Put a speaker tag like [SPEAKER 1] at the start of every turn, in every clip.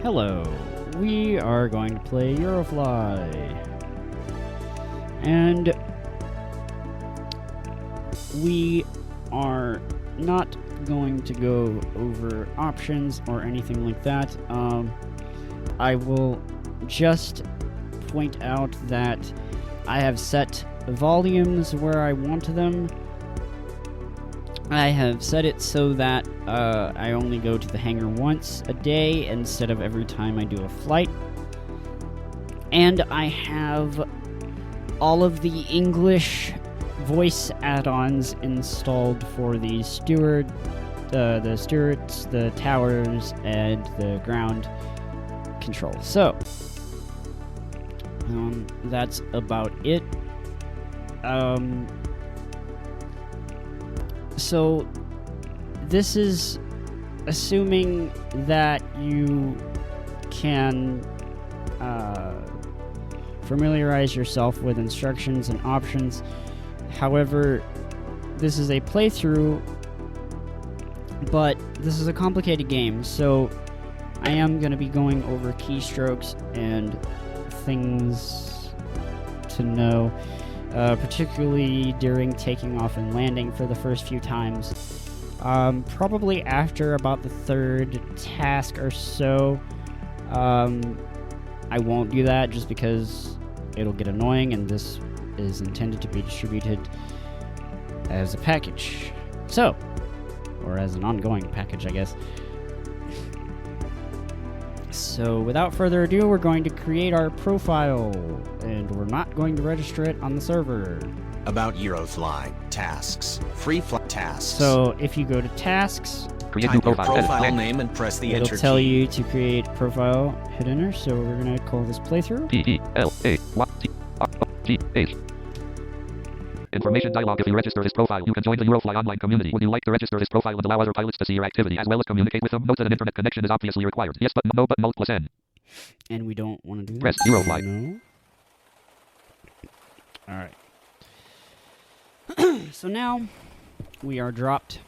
[SPEAKER 1] Hello, we are going to play Eurofly, and we are not going to go over options or anything like that. I will just point out that I have set volumes where I want them. I have set it so that I only go to the hangar once a day instead of every time I do a flight. And I have all of the English voice add-ons installed for the stewards, the towers, and the ground control. So, that's about it. So, this is assuming that you can familiarize yourself with instructions and options. However, this is a playthrough, but this is a complicated game, so I am going to be going over keystrokes and things to know. Particularly during taking off and landing for the first few times. Probably after about the third task or so, I won't do that just because it'll get annoying, and this is intended to be distributed as a package. So, or as an ongoing package, I guess. So, without further ado, we're going to create our profile, and we're not going to register it on the server.
[SPEAKER 2] About Eurofly. Tasks. Free flight tasks.
[SPEAKER 1] So, if you go to Tasks,
[SPEAKER 2] create new profile name and press the
[SPEAKER 1] it'll
[SPEAKER 2] enter
[SPEAKER 1] tell
[SPEAKER 2] key.
[SPEAKER 1] you to create profile, hit enter, so we're going to call this playthrough.
[SPEAKER 3] P-E-L-A-Y-T-R-O-G-H. Information dialog. If you register this profile, you can join the Eurofly online community. Would you like to register this profile and allow other pilots to see your activity as well as communicate with them? Note that an internet connection is obviously required. Yes button, no button, Alt plus N.
[SPEAKER 1] And we don't want to do that.
[SPEAKER 3] Press Eurofly.
[SPEAKER 1] No. Alright. So now, we are dropped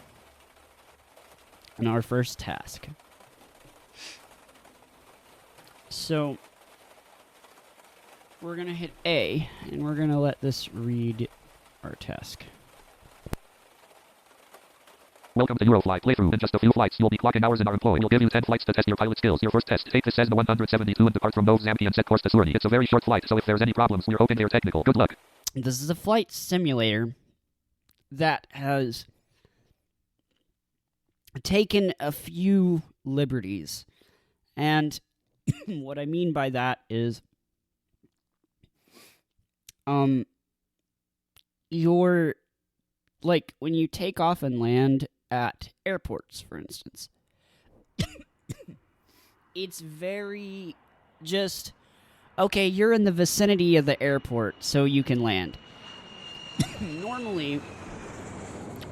[SPEAKER 1] in our first task. So, we're going to hit A, and we're going to let this read our task.
[SPEAKER 3] Welcome to Eurofly playthrough. In just a few flights, you'll be clocking hours in our employ. We'll give you 10 flights to test your pilot skills. Your first test. Take this Cessna 172 and depart from Nov Zamki and set course to Surrey. It's a very short flight, so if there's any problems, we're hoping they're technical. Good luck.
[SPEAKER 1] This is a flight simulator that has taken a few liberties. And what I mean by that is you're like when you take off and land at airports, for instance. It's very just okay, you're in the vicinity of the airport, so you can land. Normally,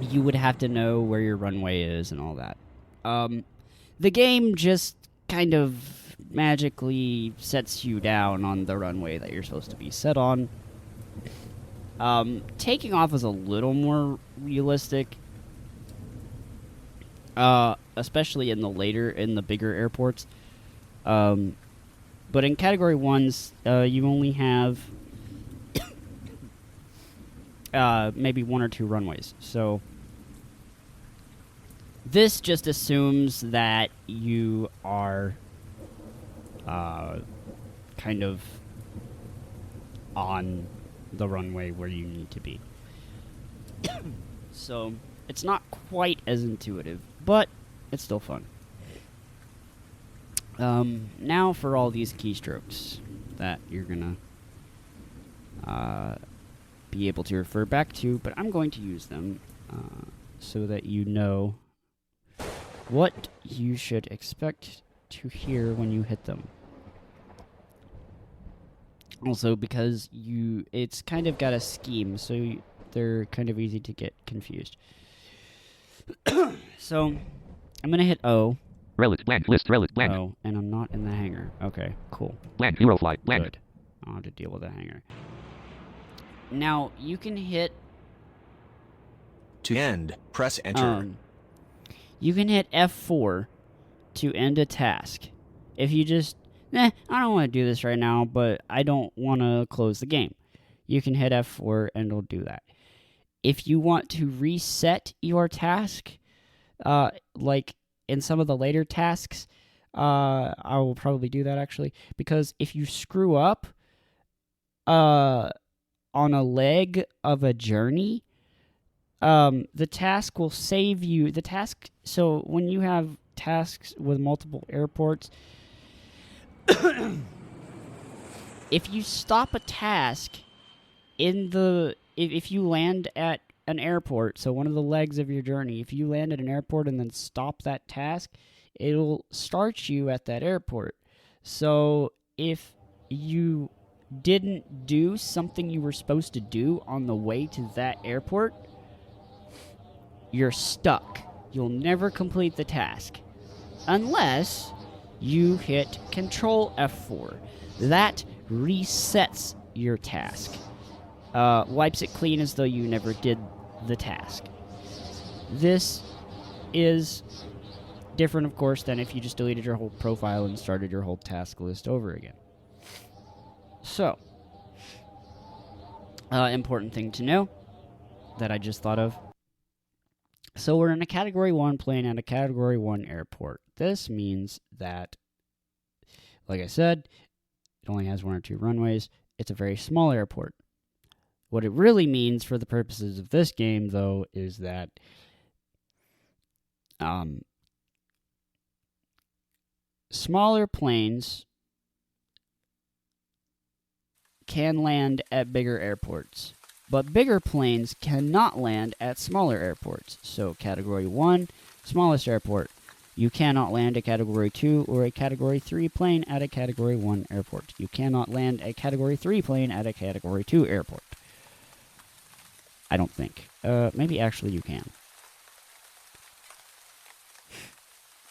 [SPEAKER 1] you would have to know where your runway is and all that. The game just kind of magically sets you down on the runway that you're supposed to be set on. Taking off is a little more realistic, especially in the bigger airports. But in Category 1s, you only have maybe one or two runways. So this just assumes that you are kind of on the runway where you need to be. So it's not quite as intuitive, but it's still fun. Now for all these keystrokes that you're gonna be able to refer back to, but I'm going to use them so that you know what you should expect to hear when you hit them. Also, because it's kind of got a scheme, so they're kind of easy to get confused. So, I'm gonna hit O.
[SPEAKER 3] Relative blank list relative blank.
[SPEAKER 1] Oh, and I'm not in the hangar. Okay, cool.
[SPEAKER 3] Blank Eurofly blank.
[SPEAKER 1] Good. I'll have to deal with the hangar. Now, you can hit...
[SPEAKER 2] To end, press enter.
[SPEAKER 1] You can hit F4 to end a task. If you just, I don't want to do this right now, but I don't want to close the game, you can hit F4 and it'll do that. If you want to reset your task, like in some of the later tasks, I will probably do that actually, because if you screw up on a leg of a journey, the task will save you. So when you have tasks with multiple airports, if you stop a task if you land at an airport, so one of the legs of your journey, if you land at an airport and then stop that task, it'll start you at that airport. So if you didn't do something you were supposed to do on the way to that airport, you're stuck. You'll never complete the task unless you hit Control F4. That resets your task. Wipes it clean as though you never did the task. This is different, of course, than if you just deleted your whole profile and started your whole task list over again. So, important thing to know that I just thought of. So we're in a Category 1 plane at a Category 1 airport. This means that, like I said, it only has 1 or 2 runways. It's a very small airport. What it really means for the purposes of this game, though, is that smaller planes can land at bigger airports, but bigger planes cannot land at smaller airports. So Category 1, smallest airport. You cannot land a Category 2 or a Category 3 plane at a Category 1 airport. You cannot land a Category 3 plane at a Category 2 airport. I don't think. Maybe actually you can.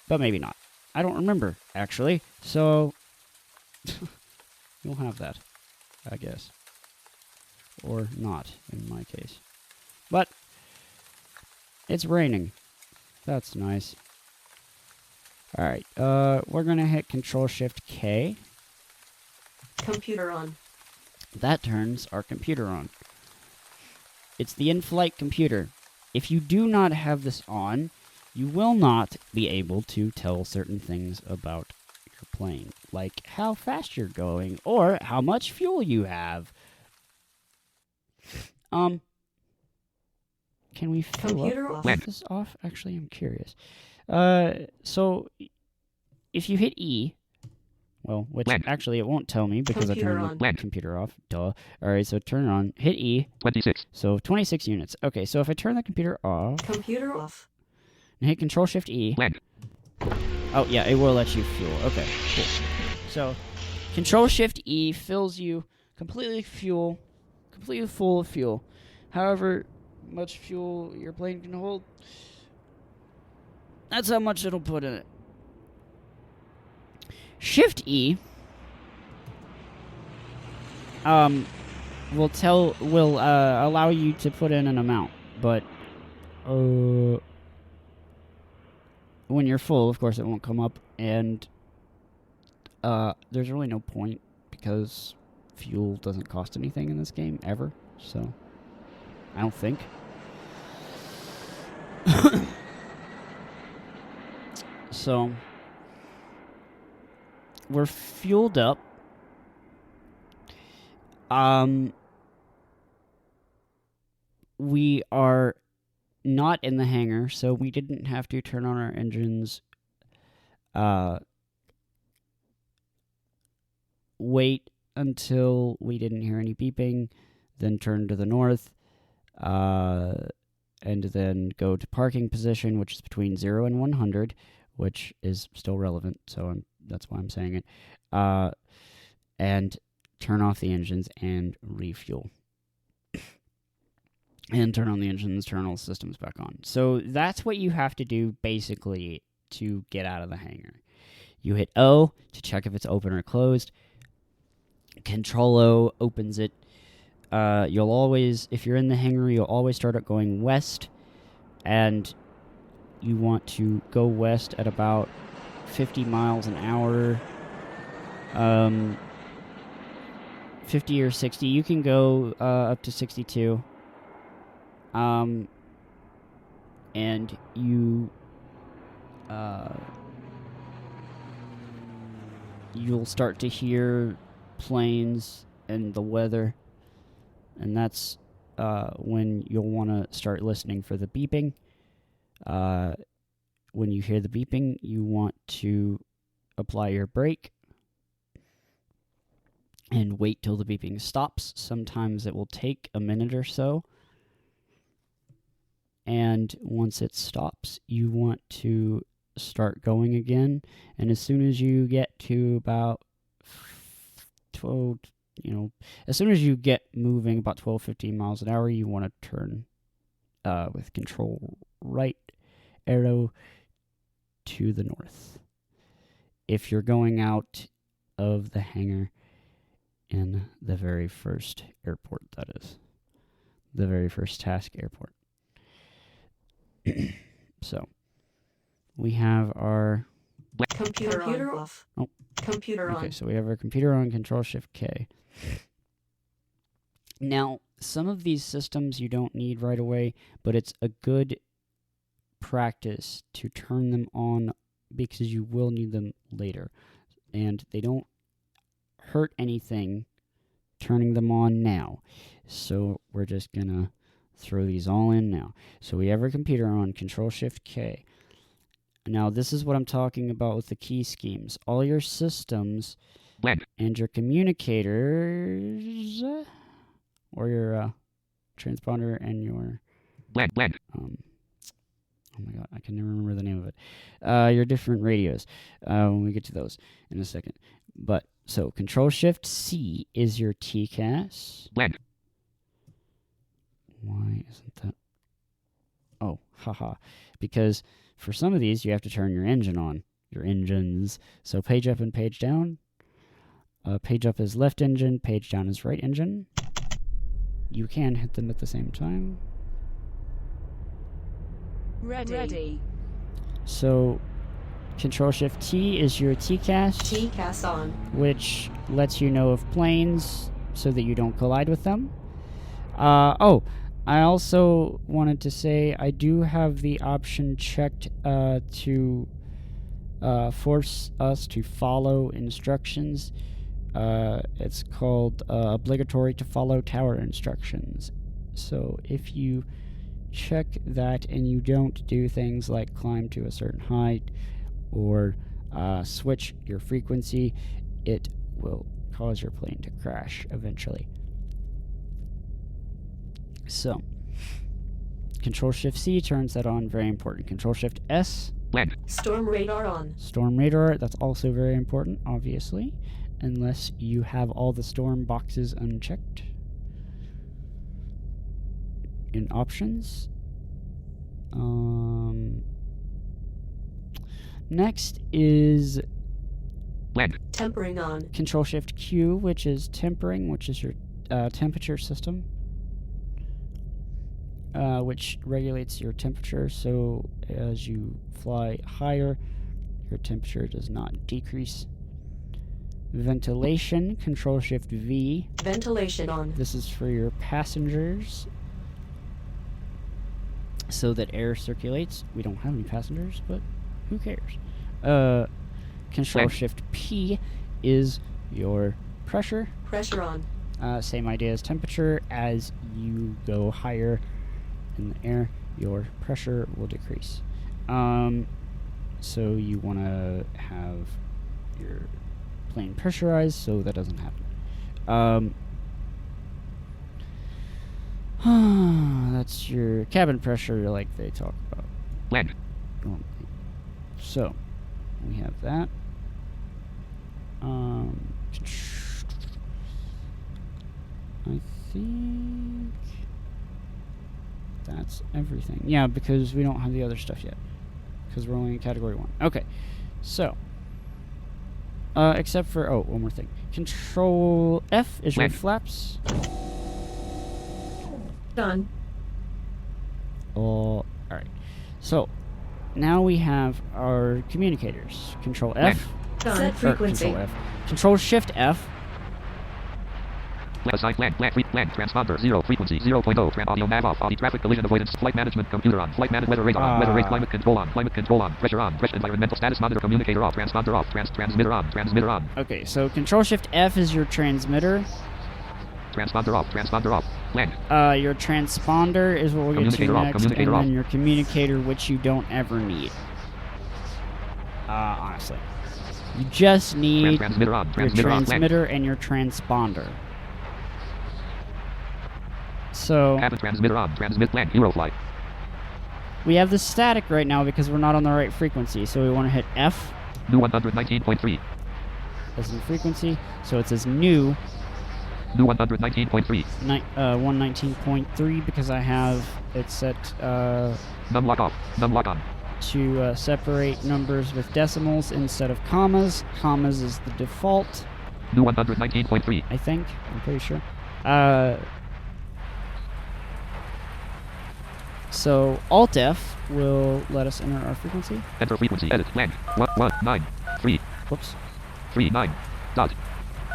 [SPEAKER 1] But maybe not. I don't remember, actually. So, you'll have that, I guess. Or not, in my case. But, it's raining. That's nice. Alright, we're gonna hit Control-Shift-K.
[SPEAKER 4] Computer on.
[SPEAKER 1] That turns our computer on. It's the in-flight computer. If you do not have this on, you will not be able to tell certain things about your plane, like how fast you're going or how much fuel you have. Can we fill
[SPEAKER 4] Computer
[SPEAKER 1] up
[SPEAKER 4] off.
[SPEAKER 1] with this off? Actually, I'm curious. So if you hit E, well, which actually it won't tell me because
[SPEAKER 4] Computer
[SPEAKER 1] I turned the
[SPEAKER 4] on.
[SPEAKER 1] computer off. Duh. Alright, so turn it on. Hit E.
[SPEAKER 3] 26.
[SPEAKER 1] So 26 units. Okay, so if I turn the computer off
[SPEAKER 4] Computer off.
[SPEAKER 1] and hit Control-Shift-E.
[SPEAKER 3] Land.
[SPEAKER 1] Oh, yeah, it will let you fuel. Okay, cool. So Control-Shift-E fills you completely full of fuel. However much fuel your plane can hold, that's how much it'll put in it. Shift-E will allow you to put in an amount, but when you're full, of course, it won't come up, and there's really no point because fuel doesn't cost anything in this game ever. So I don't think. So we're fueled up. We are not in the hangar, so we didn't have to turn on our engines. Wait until we didn't hear any beeping, then turn to the north, and then go to parking position, which is between 0 and 100, which is still relevant, so that's why I'm saying it, and turn off the engines and refuel. And turn on the engines, turn all the systems back on. So that's what you have to do, basically, to get out of the hangar. You hit O to check if it's open or closed. Control-O opens it. You'll always, if you're in the hangar, you'll always start out going west, and you want to go west at about 50 miles an hour, 50 or 60. You can go up to 62. And you'll start to hear planes and the weather, and that's when you'll want to start listening for the beeping. When you hear the beeping, you want to apply your brake and wait till the beeping stops. Sometimes it will take a minute or so. And once it stops, you want to start going again. And as soon as you get to about 12, as soon as you get moving about 12, 15 miles an hour, you want to turn with control right arrow to the north. If you're going out of the hangar in the very first airport, that is. The very first task airport. So, we have our
[SPEAKER 4] Computer off.
[SPEAKER 1] Oh.
[SPEAKER 4] Computer on.
[SPEAKER 1] Okay, so we have our computer on, Control-Shift-K. Now, some of these systems you don't need right away, but it's a good practice to turn them on because you will need them later. And they don't hurt anything turning them on now. So we're just going to throw these all in now. So we have our computer on, Control-Shift-K. Now, this is what I'm talking about with the key schemes. All your systems and your communicators, or your transponder and your... oh my god, I can never remember the name of it. Your different radios, when we get to those in a second. But, so, Control-Shift-C is your TCAS. Why isn't that... Oh, haha. Because for some of these, you have to turn your engine on. Your engines. So page up and page down. Page up is left engine, page down is right engine. You can hit them at the same time.
[SPEAKER 4] Ready.
[SPEAKER 1] So, Control-Shift-T is your TCAS.
[SPEAKER 4] TCAS on.
[SPEAKER 1] Which lets you know of planes so that you don't collide with them. I also wanted to say I do have the option checked to force us to follow instructions. It's called obligatory to follow tower instructions. So if you check that and you don't do things like climb to a certain height or switch your frequency, it will cause your plane to crash eventually. So, Control-Shift-C turns that on, very important. Control-Shift-S.
[SPEAKER 4] Storm radar on.
[SPEAKER 1] Storm radar, that's also very important, obviously, unless you have all the storm boxes unchecked. In options. Next is
[SPEAKER 4] Tempering on.
[SPEAKER 1] Control-Shift-Q, which is tempering, which is your temperature system. Which regulates your temperature, so as you fly higher, your temperature does not decrease. Ventilation, Control-Shift-V.
[SPEAKER 4] Ventilation on.
[SPEAKER 1] This is for your passengers, so that air circulates. We don't have any passengers, but who cares? Control-Shift-P is your pressure.
[SPEAKER 4] Pressure on.
[SPEAKER 1] Same idea as temperature. As you go higher in the air, your pressure will decrease. So you want to have your plane pressurized so that doesn't happen. That's your cabin pressure like they talk about. So, we have that. I think that's everything. Yeah, because we don't have the other stuff yet. Because we're only in Category 1. Okay, so. Except for, one more thing. Control F is your flaps.
[SPEAKER 4] Done.
[SPEAKER 1] Alright. So, now we have our communicators. Control F.
[SPEAKER 4] Set
[SPEAKER 1] Or
[SPEAKER 4] frequency.
[SPEAKER 1] Control F. Control Shift F.
[SPEAKER 3] Assign land, transponder, 0, frequency, 0.0, audio nav off, audio traffic collision avoidance, flight management computer on, flight weather radar on, weather rate, climate control on, pressure on, environmental status monitor communicator off, transponder off, transmitter on.
[SPEAKER 1] Okay, so Control Shift F is your transmitter.
[SPEAKER 3] Transponder off, land.
[SPEAKER 1] Your transponder is what we'll get to
[SPEAKER 3] Communicator off,
[SPEAKER 1] next,
[SPEAKER 3] communicator
[SPEAKER 1] and
[SPEAKER 3] off.
[SPEAKER 1] then your communicator, which you don't ever need. Honestly. You just need
[SPEAKER 3] Transmitter on,
[SPEAKER 1] your
[SPEAKER 3] transmitter on, land.
[SPEAKER 1] transmitter and your transponder. So,
[SPEAKER 3] Have a transmitter on, transmit land, Eurofly.
[SPEAKER 1] we have the static right now because we're not on the right frequency, so we want to hit F
[SPEAKER 3] New 119.3,
[SPEAKER 1] as in frequency, so it says new
[SPEAKER 3] new 119.3,
[SPEAKER 1] 119.3 because I have it set
[SPEAKER 3] num lock off, num lock on.
[SPEAKER 1] to separate numbers with decimals instead of commas. Commas is the default,
[SPEAKER 3] New 119.3,
[SPEAKER 1] I think. I'm pretty sure. So Alt F will let us enter our frequency.
[SPEAKER 3] enter frequency, edit, land, 119.3,
[SPEAKER 1] Whoops.
[SPEAKER 3] 39, dot,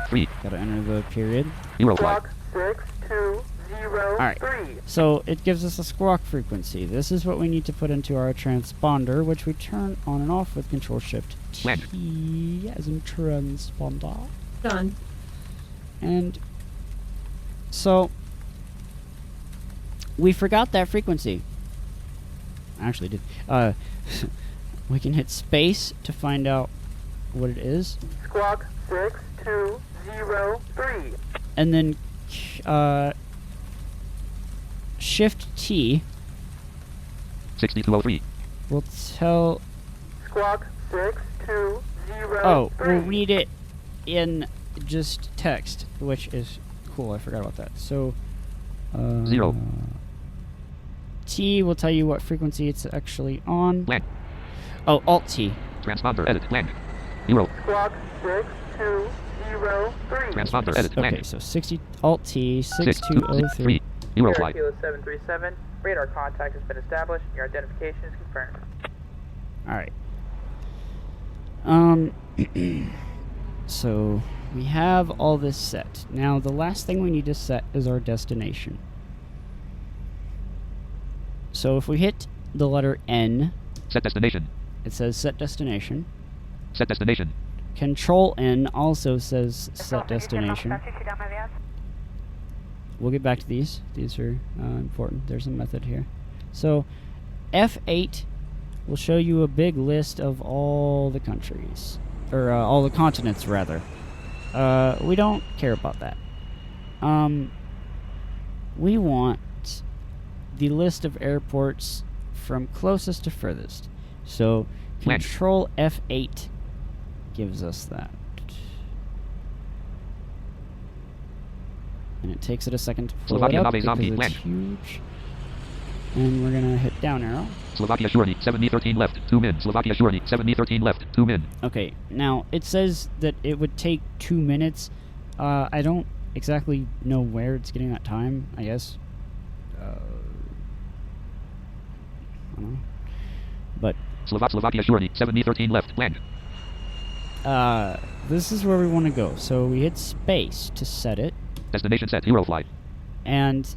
[SPEAKER 3] 3,
[SPEAKER 1] Gotta enter the period.
[SPEAKER 3] Eurofly.
[SPEAKER 5] 6203.
[SPEAKER 1] Alright. So it gives us a squawk frequency. This is what we need to put into our transponder, which we turn on and off with Control Shift
[SPEAKER 3] Land.
[SPEAKER 1] T as in transponder.
[SPEAKER 4] Done.
[SPEAKER 1] And so we forgot that frequency. I actually did. We can hit space to find out what it is,
[SPEAKER 5] Squawk 6203.
[SPEAKER 1] and then Shift T
[SPEAKER 3] 6203,
[SPEAKER 1] will tell.
[SPEAKER 5] Squawk 6203.
[SPEAKER 1] Oh, we'll read it in just text, which is cool. I forgot about that. So
[SPEAKER 3] 0,
[SPEAKER 1] T will tell you what frequency it's actually on.
[SPEAKER 3] land,
[SPEAKER 1] Oh, Alt T.
[SPEAKER 3] transponder, edit, land, Euro,
[SPEAKER 5] Squawk 6203.
[SPEAKER 3] transponder, edit,
[SPEAKER 1] Okay,
[SPEAKER 3] land,
[SPEAKER 1] so 60 Alt T 6203.
[SPEAKER 3] 6203, Eurofly.
[SPEAKER 5] Kilo 737. Radar contact has been established. Your identification is confirmed.
[SPEAKER 1] All right. So we have all this set. Now the last thing we need to set is our destination. So if we hit the letter N,
[SPEAKER 3] Set destination,
[SPEAKER 1] it says set destination.
[SPEAKER 3] set destination,
[SPEAKER 1] Control N also says set destination. We'll get back to these. These are important. There's a method here. So F8 will show you a big list of all the countries. Or all the continents, rather. We don't care about that. We want the list of airports from closest to furthest. So
[SPEAKER 3] Land.
[SPEAKER 1] Control F8 gives us that. And it takes it a second to pull it
[SPEAKER 3] Slovakia,
[SPEAKER 1] up
[SPEAKER 3] Nave,
[SPEAKER 1] because
[SPEAKER 3] Zombie,
[SPEAKER 1] it's
[SPEAKER 3] land.
[SPEAKER 1] huge. And we're gonna hit down arrow.
[SPEAKER 3] Slovakia surety, 7013 left, 2 min, Slovakia surety, 7013 left, 2 min,
[SPEAKER 1] Okay, now it says that it would take 2 minutes. I don't exactly know where it's getting that time, I guess. I don't know. But
[SPEAKER 3] Slovakia surety, 7013 left, land,
[SPEAKER 1] this is where we want to go. So we hit space to set it.
[SPEAKER 3] destination set, Eurofly,
[SPEAKER 1] And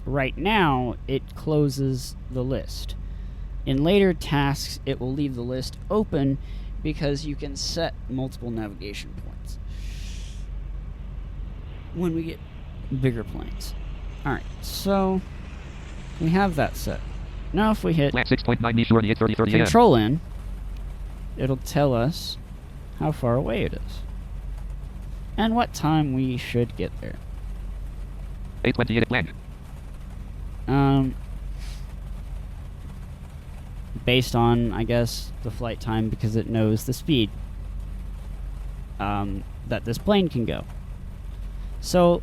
[SPEAKER 1] right now, it closes the list. In later tasks, it will leave the list open because you can set multiple navigation points when we get bigger planes. Alright, so we have that set. Now if we hit
[SPEAKER 3] land 6.9 surety, 830 am,
[SPEAKER 1] Control N, it'll tell us how far away it is and what time we should get there.
[SPEAKER 3] 828 land,
[SPEAKER 1] Based on, I guess, the flight time because it knows the speed that this plane can go. So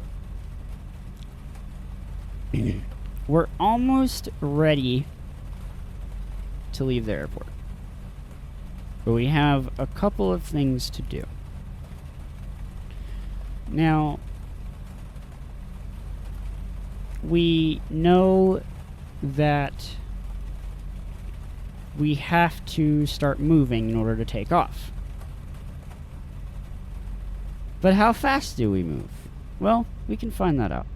[SPEAKER 1] we're almost ready to leave the airport, but we have a couple of things to do. Now, we know that we have to start moving in order to take off. But how fast do we move? Well, we can find that out.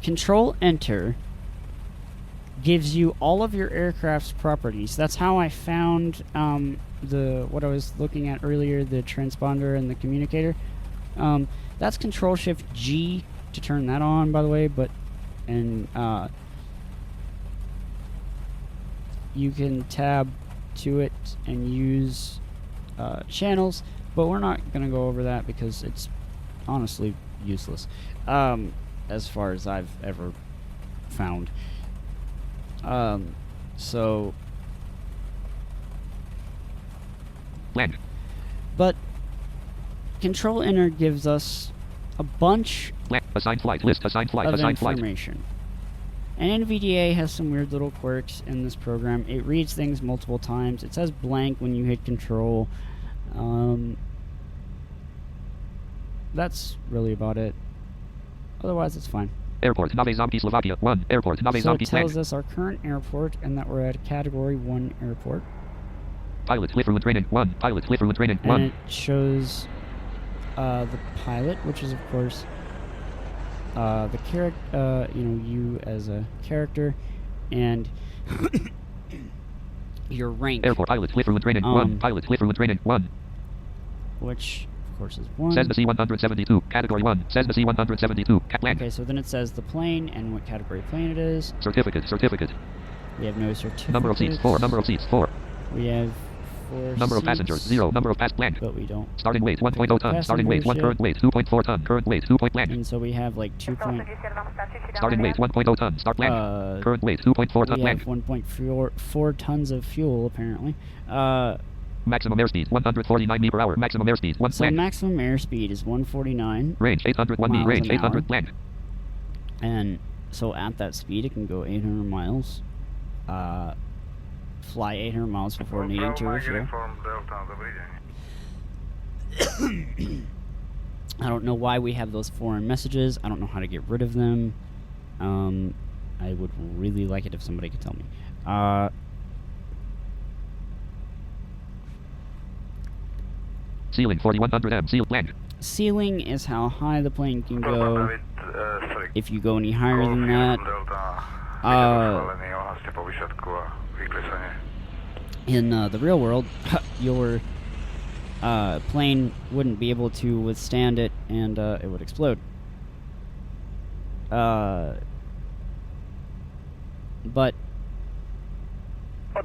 [SPEAKER 1] Control Enter gives you all of your aircraft's properties. That's how I found what I was looking at earlier, the transponder and the communicator. That's Control Shift G to turn that on, by the way, you can tab to it and use channels, but we're not going to go over that because it's honestly useless, as far as I've ever found. So...
[SPEAKER 3] Land.
[SPEAKER 1] But Control Enter gives us a bunch
[SPEAKER 3] assigned flight list, assigned flight,
[SPEAKER 1] of
[SPEAKER 3] assigned flight.
[SPEAKER 1] information. And NVDA has some weird little quirks in this program. It reads things multiple times. It says blank when you hit Control. That's really about it. Otherwise, it's fine.
[SPEAKER 3] Airport, Nove Zamki, Slovakia. 1. Airport, Nove
[SPEAKER 1] So
[SPEAKER 3] Zamki,
[SPEAKER 1] it tells us our current airport and that we're at a Category 1 airport.
[SPEAKER 3] Pilot, Litherland training. 1. Pilot, Litherland training.
[SPEAKER 1] And
[SPEAKER 3] 1.
[SPEAKER 1] it shows the pilot, which is, of course, the character, you as a character, and your rank.
[SPEAKER 3] Airport, Pilot, Litherland training. 1. Pilot, Litherland training. 1.
[SPEAKER 1] Which, of course, is 1.
[SPEAKER 3] Says the C-172. Category 1. Says the C-172. Land.
[SPEAKER 1] Okay, so then it says the plane and what category plane it is.
[SPEAKER 3] Certificate, certificate.
[SPEAKER 1] We have no certificate.
[SPEAKER 3] Number of seats, 4. Number of seats, 4.
[SPEAKER 1] We have 4
[SPEAKER 3] Number of
[SPEAKER 1] seats,
[SPEAKER 3] passengers, 0. Number of land.
[SPEAKER 1] but we don't.
[SPEAKER 3] Starting weight, 1.0 ton. Starting weight, 1.
[SPEAKER 1] Passengers
[SPEAKER 3] Current weight, 2.4 ton. Current weight, 2. Land.
[SPEAKER 1] And so we have like 2.
[SPEAKER 3] Starting weight, 1.0 ton. Start land. Current weight, 2.4 ton.
[SPEAKER 1] We
[SPEAKER 3] Land.
[SPEAKER 1] have 1.4 tons of fuel, apparently.
[SPEAKER 3] Maximum airspeed, 149 m per hour. Maximum airspeed, 1
[SPEAKER 1] So
[SPEAKER 3] land.
[SPEAKER 1] maximum airspeed is 149.
[SPEAKER 3] Range, 801
[SPEAKER 1] miles
[SPEAKER 3] Range,
[SPEAKER 1] an
[SPEAKER 3] 800
[SPEAKER 1] hour.
[SPEAKER 3] land.
[SPEAKER 1] And so at that speed, it can go 800 miles. Fly 800 miles before needing to refuel. I don't know why we have those foreign messages. I don't know how to get rid of them. I would really like it if somebody could tell me.
[SPEAKER 3] Ceiling, 4100 m. Seal land.
[SPEAKER 1] Ceiling is how high the plane can go. If you go any higher than that, in the real world, your plane wouldn't be able to withstand it, and it would explode. But for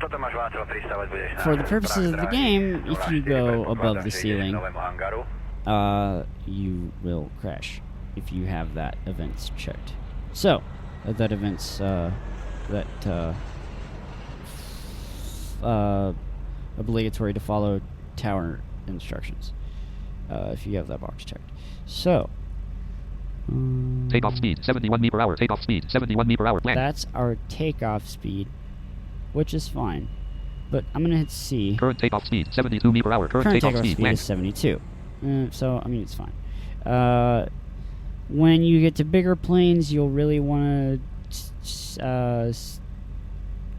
[SPEAKER 1] the purposes of the game, if you go above the ceiling, you will crash if you have that events checked. So, that events, obligatory to follow tower instructions, if you have that box checked. So,
[SPEAKER 3] takeoff speed, 71 m per hour. Takeoff speed, 71 m per hour. Land.
[SPEAKER 1] that's our takeoff speed, which is fine. But I'm gonna hit C.
[SPEAKER 3] Current takeoff speed, 72 m per hour. Current takeoff speed, land.
[SPEAKER 1] is 72. So, I mean, it's fine. When you get to bigger planes, you'll really want to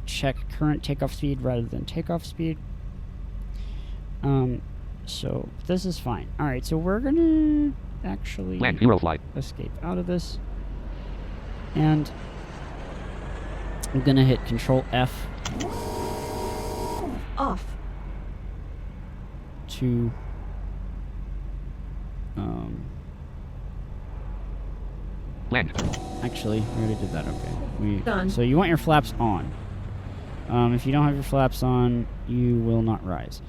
[SPEAKER 1] check current takeoff speed rather than takeoff speed. So, this is fine. Alright, so we're gonna actually
[SPEAKER 3] Land, Eurofly.
[SPEAKER 1] escape out of this. And I'm gonna hit Control F
[SPEAKER 4] Off.
[SPEAKER 1] to
[SPEAKER 3] Land.
[SPEAKER 1] actually, we already did that. Okay.
[SPEAKER 4] Done.
[SPEAKER 1] So you want your flaps on. If you don't have your flaps on, you will not rise.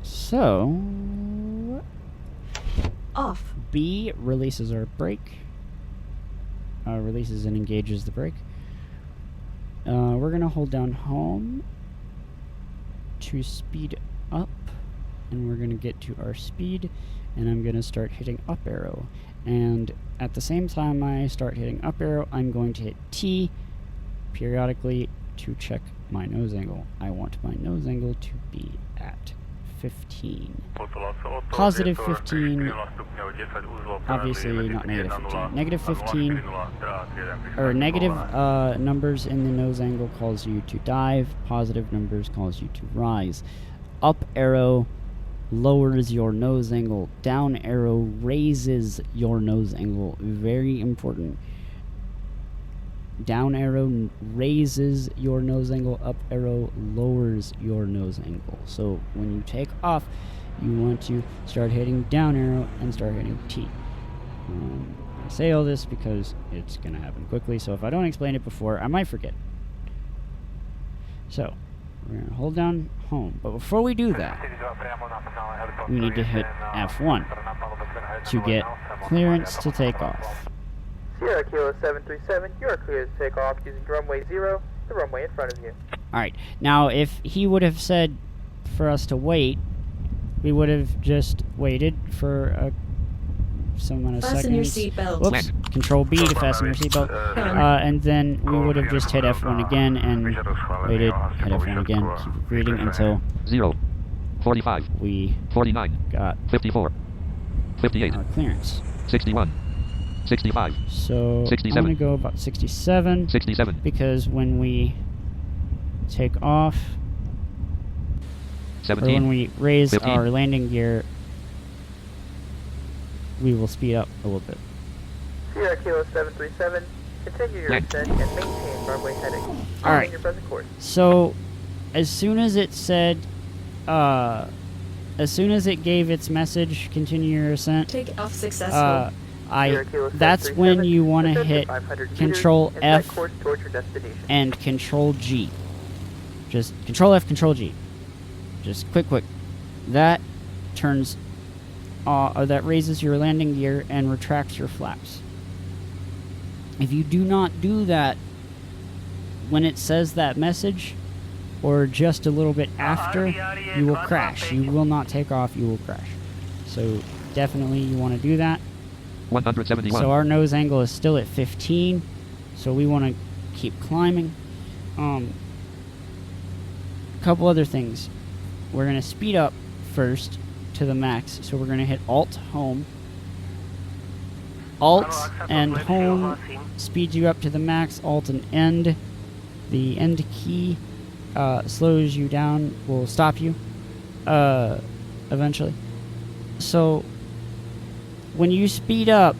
[SPEAKER 1] So
[SPEAKER 4] Off.
[SPEAKER 1] B releases our brake. Releases and engages the brake. We're gonna hold down home to speed up, and we're gonna get to our speed, and I'm gonna start hitting up arrow. And at the same time I start hitting up arrow, I'm going to hit T periodically to check my nose angle. I want my nose angle to be at 15. Positive 15, obviously not negative 15. Negative 15, or negative numbers in the nose angle calls you to dive, positive numbers calls you to rise. Up arrow lowers your nose angle, down arrow raises your nose angle. Very important. Down arrow raises your nose angle, up arrow lowers your nose angle. So when you take off, you want to start hitting down arrow and start hitting T. I say all this because it's going to happen quickly, so if I don't explain it before, I might forget. So, we're going to hold down home. But before we do that, we need to hit F1 to get clearance to take off.
[SPEAKER 5] Sierra Kilo 737, you are clear to take off using runway 0, the runway in front of you.
[SPEAKER 1] Alright, now if he would have said for us to wait, we would have just waited for some amount of
[SPEAKER 4] Fasten your
[SPEAKER 1] seconds.
[SPEAKER 4] seatbelt.
[SPEAKER 1] Whoops, Control B to fasten your seatbelt. And then we would have just hit F1 again and waited, hit F1 again, keep reading until
[SPEAKER 3] 0, 45,
[SPEAKER 1] we
[SPEAKER 3] 49,
[SPEAKER 1] got
[SPEAKER 3] 54, 58,
[SPEAKER 1] our clearance.
[SPEAKER 3] 61, 65,
[SPEAKER 1] So
[SPEAKER 3] 67.
[SPEAKER 1] I'm going to go about 67,
[SPEAKER 3] 67,
[SPEAKER 1] because when we take off, or
[SPEAKER 3] 17,
[SPEAKER 1] when we raise
[SPEAKER 3] 15.
[SPEAKER 1] our landing gear, we will speed up a little bit.
[SPEAKER 5] Sierra Kilo 737, continue your ascent and maintain runway heading.
[SPEAKER 1] Alright.
[SPEAKER 5] Your present course.
[SPEAKER 1] So, as soon as it said, as soon as it gave its message, continue your ascent,
[SPEAKER 4] Take off successful.
[SPEAKER 5] Sierra Kilo
[SPEAKER 1] that's when
[SPEAKER 5] 737,
[SPEAKER 1] you want to
[SPEAKER 5] ascend
[SPEAKER 1] hit
[SPEAKER 5] 500 meters
[SPEAKER 1] Control
[SPEAKER 5] and
[SPEAKER 1] F
[SPEAKER 5] set course towards your destination.
[SPEAKER 1] and Control G. Just Control F, Control G. Just quick. That turns, or that raises your landing gear and retracts your flaps. If you do not do that when it says that message, or just a little bit after, you will crash. You will not take off, you will crash. So definitely you want to do that.
[SPEAKER 3] 171,
[SPEAKER 1] So our nose angle is still at 15, so we want to keep climbing. A couple other things. We're going to speed up first to the max, so we're going to hit Alt Home. Alt and Home speeds you up to the max. Alt and End. The End key slows you down, will stop you eventually. So when you speed up,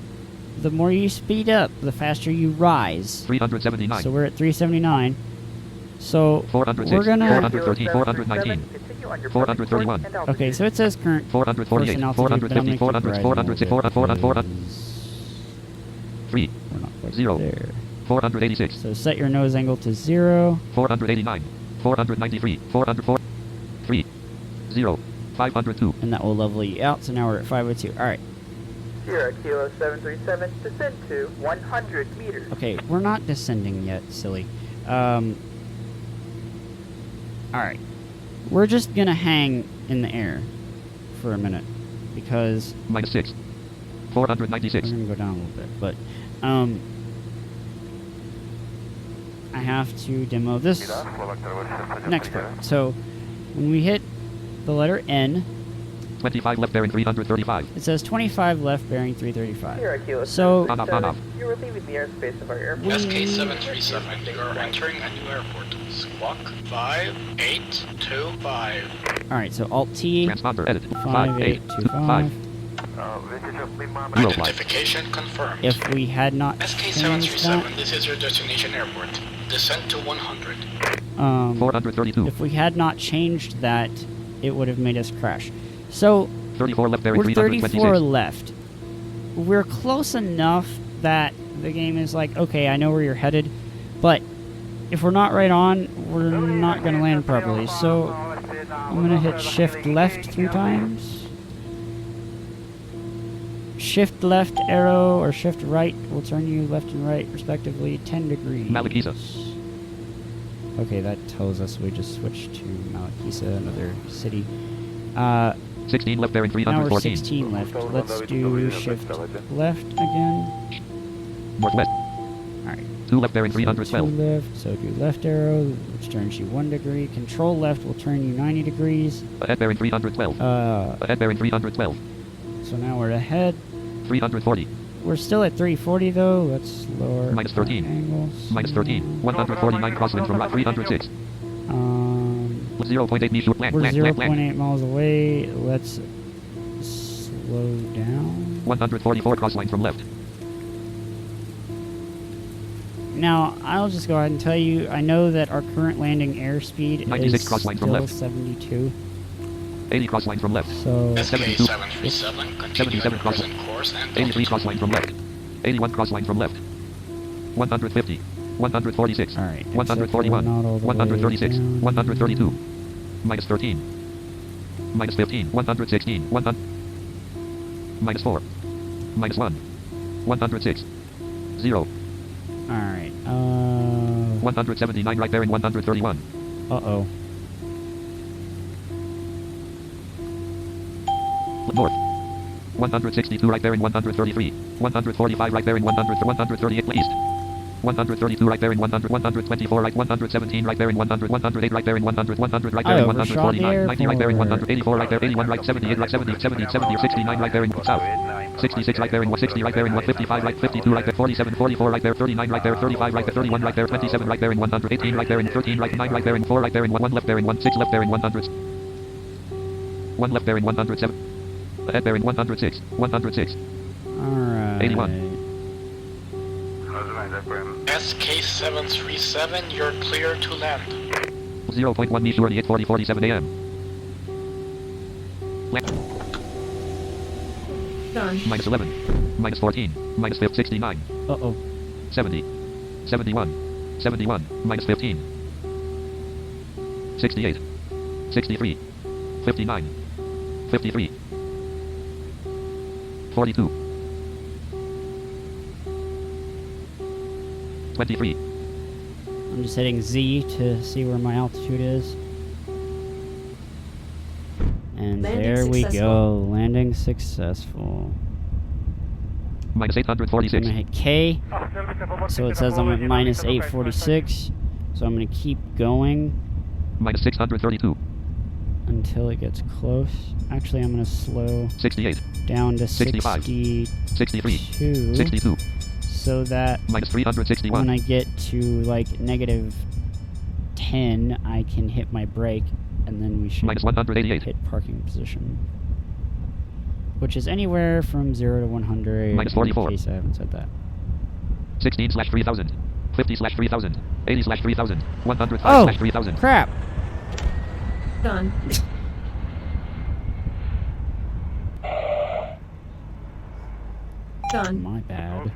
[SPEAKER 1] the more you speed up, the faster you rise.
[SPEAKER 3] 379,
[SPEAKER 1] So we're at 379. So
[SPEAKER 3] 406,
[SPEAKER 1] we're gonna.
[SPEAKER 3] 413, 419, 431.
[SPEAKER 1] Okay, so it says current
[SPEAKER 3] 448,
[SPEAKER 1] course and altitude,
[SPEAKER 3] 450,
[SPEAKER 1] but I'm gonna keep
[SPEAKER 3] 406,
[SPEAKER 1] rising a little
[SPEAKER 3] 400,
[SPEAKER 1] bit
[SPEAKER 3] 3,
[SPEAKER 1] We're not quite
[SPEAKER 3] 0,
[SPEAKER 1] there.
[SPEAKER 3] 486,
[SPEAKER 1] So set your nose angle to 0.
[SPEAKER 3] 489, 493, 404, 3, 0, 502,
[SPEAKER 1] And that will level you out. So now we're at 502. Alright.
[SPEAKER 5] Sierra Kilo 737, descend to 100 meters.
[SPEAKER 1] Okay, we're not descending yet, silly. Alright. We're just gonna hang in the air for a minute. Because
[SPEAKER 3] minus 6,
[SPEAKER 1] we're
[SPEAKER 3] 496,
[SPEAKER 1] gonna go down a little bit. But, I have to demo this next part. So, when we hit the letter N,
[SPEAKER 3] 25 left bearing 335,
[SPEAKER 1] it says 25 left bearing 335.
[SPEAKER 5] Sierra Kilo
[SPEAKER 1] So-
[SPEAKER 5] 737, you are leaving the airspace of our airport.
[SPEAKER 6] SK737, you are entering a new airport. Squawk 5825.
[SPEAKER 1] Alright, so Alt T,
[SPEAKER 3] transponder edit,
[SPEAKER 1] 5825.
[SPEAKER 3] 5825, Eurofly,
[SPEAKER 6] Identification confirmed.
[SPEAKER 1] If we had not changed
[SPEAKER 6] SK737, this is your destination airport. Descent to 100.
[SPEAKER 1] that,
[SPEAKER 3] 432,
[SPEAKER 1] if we had not changed that, it would have made us crash. So,
[SPEAKER 3] 34 left bearing
[SPEAKER 1] we're 34
[SPEAKER 3] 326,
[SPEAKER 1] left. We're close enough that the game is like, okay, I know where you're headed, but if we're not right on, we're not going to land properly. So, I'm going to hit Shift Left 3 times. Shift Left arrow or Shift Right will turn you left and right, respectively, 10 degrees.
[SPEAKER 3] Malakisa.
[SPEAKER 1] Okay, that tells us we just switched to Malakisa, another city.
[SPEAKER 3] 16 left bearing
[SPEAKER 1] Now we're
[SPEAKER 3] 314,
[SPEAKER 1] 16 left. Let's do Shift Left again.
[SPEAKER 3] northwest,
[SPEAKER 1] Alright.
[SPEAKER 3] 2 left bearing
[SPEAKER 1] So
[SPEAKER 3] 312.
[SPEAKER 1] 2 left, so do left arrow, which turns you 1 degree. Control left will turn you 90 degrees.
[SPEAKER 3] Ahead bearing 312. Ahead bearing 312.
[SPEAKER 1] So now we're ahead.
[SPEAKER 3] 340.
[SPEAKER 1] We're still at 340 though. Let's lower
[SPEAKER 3] Minus 13.
[SPEAKER 1] angles.
[SPEAKER 3] Minus 13. 149 crosswind from right 306. 0.8 meters. Land,
[SPEAKER 1] We're
[SPEAKER 3] land,
[SPEAKER 1] 0.8
[SPEAKER 3] land, land.
[SPEAKER 1] miles away. Let's slow down.
[SPEAKER 3] 144 crossline from left.
[SPEAKER 1] Now, I'll just go ahead and tell you, I know that our current landing airspeed
[SPEAKER 3] 96
[SPEAKER 1] is
[SPEAKER 3] crossline from
[SPEAKER 1] still
[SPEAKER 3] left.
[SPEAKER 1] 72.
[SPEAKER 3] 80 crossline from left.
[SPEAKER 1] So,
[SPEAKER 3] SK
[SPEAKER 6] 737, continue
[SPEAKER 3] 77
[SPEAKER 6] at present course and
[SPEAKER 3] 83 crossline from left. 81 crossline from left. 150. 146.
[SPEAKER 1] all right. except
[SPEAKER 3] 141.
[SPEAKER 1] we're not all the way
[SPEAKER 3] 136.
[SPEAKER 1] down.
[SPEAKER 3] 132. Minus 13. Minus 15. 116. 100. Minus 4. Minus 1. 106. 0.
[SPEAKER 1] All right.
[SPEAKER 3] 179 right bearing 131.
[SPEAKER 1] Uh-oh.
[SPEAKER 3] North. 162 right bearing 133. 145 right bearing 138 east. 132 right bearing 100. 124 right 117 right bearing 100. 108 right bearing 100. 100 right bearing
[SPEAKER 1] overshot the
[SPEAKER 3] 149. 90 right bearing
[SPEAKER 1] airport.
[SPEAKER 3] 184 right bearing 81 right 78 right 70 70 70 69 right bearing south. 66 right bearing 160 right bearing 155 right 52 right 47 44 right there 39 right there 35 right there 31 right there 27 right bearing 100 18 right bearing 13 right 9 right bearing 4 right bearing 1 left bearing 1 6 left bearing 100 1 left bearing 107 ahead bearing 106 106
[SPEAKER 1] All right.
[SPEAKER 3] 81.
[SPEAKER 6] SK737, you're clear to land.
[SPEAKER 3] 0.1 meters 48 40 47 a.m.
[SPEAKER 4] Done.
[SPEAKER 3] Minus 11. Minus 14. Minus 69.
[SPEAKER 1] Uh-oh.
[SPEAKER 3] 70. 71. 71. Minus 15. 68. 63. 59. 53. 42. 23.
[SPEAKER 1] I'm just hitting Z to see where my altitude is. And
[SPEAKER 4] Landing
[SPEAKER 1] there we
[SPEAKER 4] successful.
[SPEAKER 1] go. Landing successful.
[SPEAKER 3] Minus
[SPEAKER 1] I'm
[SPEAKER 3] 846.
[SPEAKER 1] gonna hit K. So it says I'm at minus 846. So I'm gonna keep going
[SPEAKER 3] Minus 632.
[SPEAKER 1] until it gets close. Actually, I'm gonna slow
[SPEAKER 3] 68.
[SPEAKER 1] down to
[SPEAKER 3] 65. 63.
[SPEAKER 1] 62.
[SPEAKER 3] 62.
[SPEAKER 1] So that
[SPEAKER 3] Minus
[SPEAKER 1] when
[SPEAKER 3] 361.
[SPEAKER 1] I get to like negative 10, I can hit my brake, and then we should
[SPEAKER 3] Minus 188.
[SPEAKER 1] hit parking position, which is anywhere from 0 to 100.
[SPEAKER 3] Minus 44.
[SPEAKER 1] In case I haven't said that.
[SPEAKER 3] 16/3000. 50/3000. 80/3000. 105/3000.
[SPEAKER 1] Oh, crap!
[SPEAKER 4] Done. Done.
[SPEAKER 1] My bad.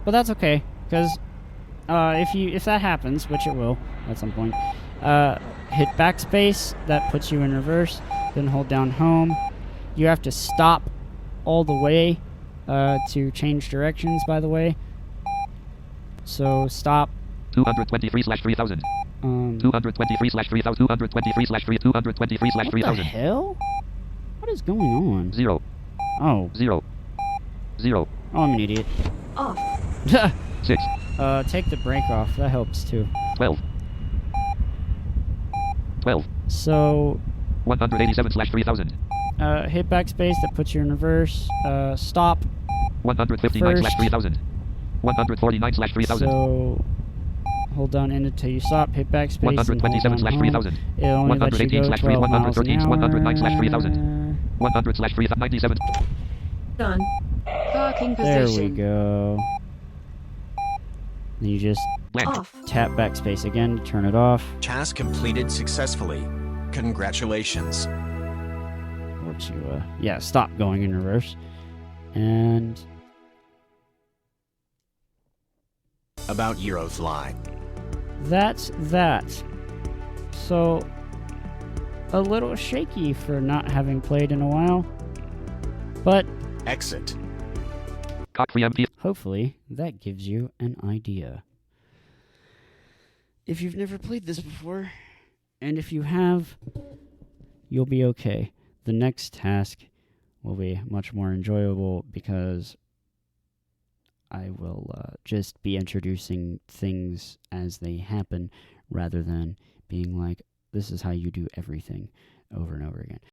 [SPEAKER 1] But that's okay, because if that happens, which it will at some point, hit backspace. That puts you in reverse. Then hold down home. You have to stop all the way to change directions. By the way, so stop.
[SPEAKER 3] 223/3000. 223/3000. 223/3 223/3000.
[SPEAKER 1] What the hell? What is going on?
[SPEAKER 3] 0.
[SPEAKER 1] Oh,
[SPEAKER 3] 0. 0.
[SPEAKER 1] oh, I'm an idiot.
[SPEAKER 4] Off.
[SPEAKER 3] 6.
[SPEAKER 1] Take the brake off. That helps too.
[SPEAKER 3] 12. 12.
[SPEAKER 1] So,
[SPEAKER 3] 187/3000.
[SPEAKER 1] hit backspace. That puts you in reverse. Stop.
[SPEAKER 3] 159/3000. 149/3000.
[SPEAKER 1] So, hold down in until you stop. Hit backspace. and hold down home.
[SPEAKER 3] 127/3000.
[SPEAKER 1] It only lets you go 12 miles an
[SPEAKER 3] 113/3000.
[SPEAKER 1] hour.
[SPEAKER 3] 100/3097.
[SPEAKER 4] Done. Parking
[SPEAKER 1] There
[SPEAKER 4] position.
[SPEAKER 1] we go. Then you just
[SPEAKER 3] Land.
[SPEAKER 4] Off.
[SPEAKER 1] tap backspace again to turn it off.
[SPEAKER 2] Task completed successfully. Congratulations.
[SPEAKER 1] Or to, yeah, stop going in reverse. And
[SPEAKER 2] About Eurofly.
[SPEAKER 1] that's that. So, a little shaky for not having played in a while. But
[SPEAKER 2] Exit.
[SPEAKER 3] Cock preemptive.
[SPEAKER 1] hopefully that gives you an idea. If you've never played this before, and if you have, you'll be okay. The next task will be much more enjoyable because I will just be introducing things as they happen rather than being like, this is how you do everything over and over again.